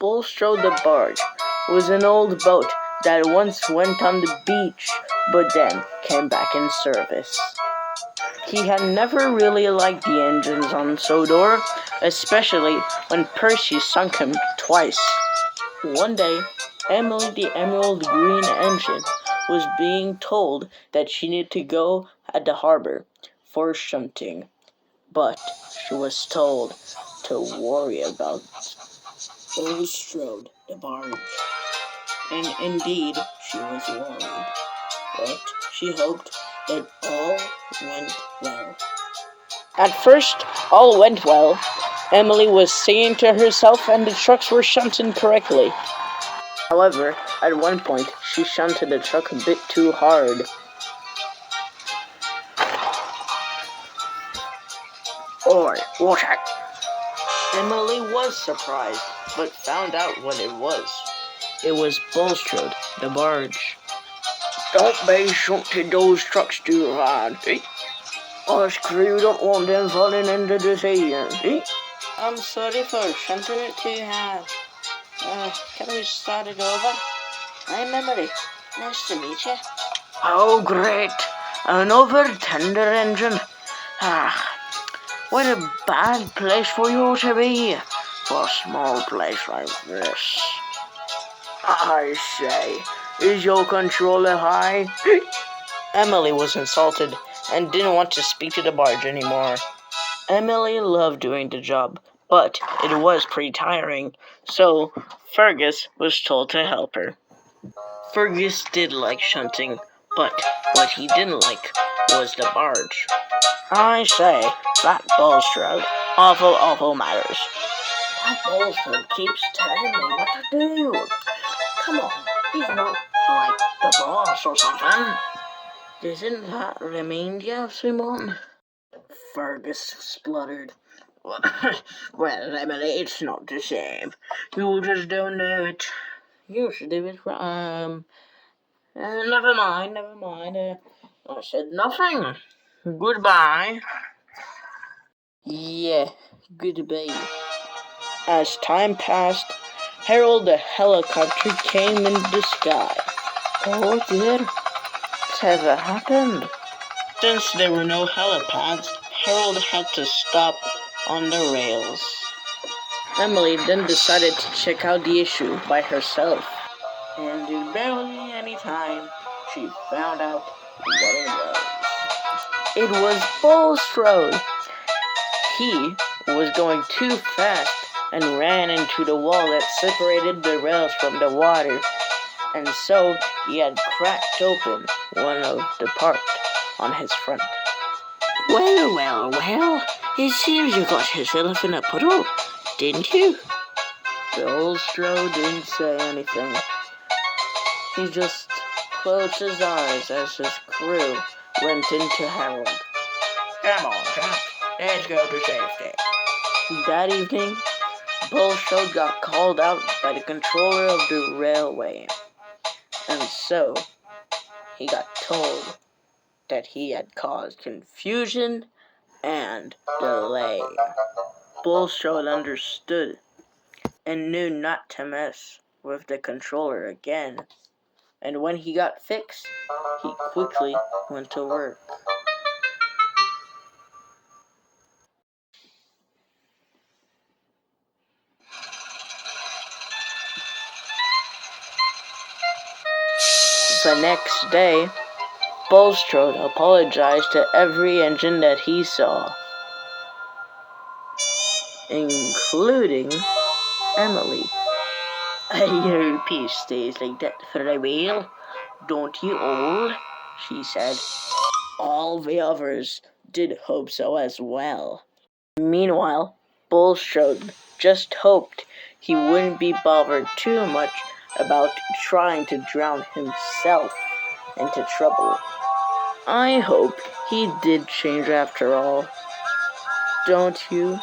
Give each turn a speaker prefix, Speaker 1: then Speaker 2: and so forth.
Speaker 1: bulstrode the barge was an old boat that once went on the beach, but then came back in service. He had never really liked the engines on Sodor, especially when Percy sunk him twice. One day, Emily the Emerald Green Engine was being told that she needed to go at the harbour for shunting, but she was told to worry about bulstrode the barge. And indeed, she was worried, but she hoped that all went well. At first, all went well. Emily was singing to herself and the trucks were shunting correctly. However, at one point, she shunted the truck a bit too hard. Oi, what's that? Emily was surprised, but found out what it was. It was Bulstrode, the barge. Don't be shunting those trucks too hard, eh? Us crew don't want them falling into the sea, eh? I'm sorry for shunting it too hard. Can we start it over? I'm Emily. Nice to meet you. Oh, great. Another tender engine. What a bad place for you to be, for a small place like this. I say, is your controller high? Emily was insulted and didn't want to speak to the barge anymore. Emily loved doing the job, but it was pretty tiring, so Fergus was told to help her. Fergus did like shunting, but what he didn't like was the barge. I say, that bulstrode awful matters. That bulstrode keeps telling me what to do. Come on, he's not like the boss or something. Doesn't that remind you of someone? Fergus spluttered. Well, Emily, it's not the same. You just don't know it. You should do it right. Never mind. I said nothing. Goodbye. Yeah, goodbye. As time passed, Harold the helicopter came into the sky. Oh dear, whatever happened? Since there were no helipads, Harold had to stop on the rails. Emily then decided to check out the issue by herself. And in barely any time, she found out what it was. It was Bulstrode. He was going too fast and ran into the wall that separated the rails from the water, and so he had cracked open one of the part on his front. Well, it seems you got yourself in a puddle, didn't you? Bulstrode didn't say anything. He just closed his eyes as his crew went into Harold. Come on, chaps, let's go to safety. That evening, Bulstrode got called out by the controller of the railway, and so he got told that he had caused confusion and delay. Bulstrode understood and knew not to mess with the controller again, and when he got fixed, he quickly went to work. The next day, Bulstrode apologized to every engine that he saw, including Emily. I hope he stays like that for a while, don't you all? She said. All the others did hope so as well. Meanwhile, Bulstrode just hoped he wouldn't be bothered too much about trying to drown himself into trouble. I hope he did change after all. Don't you?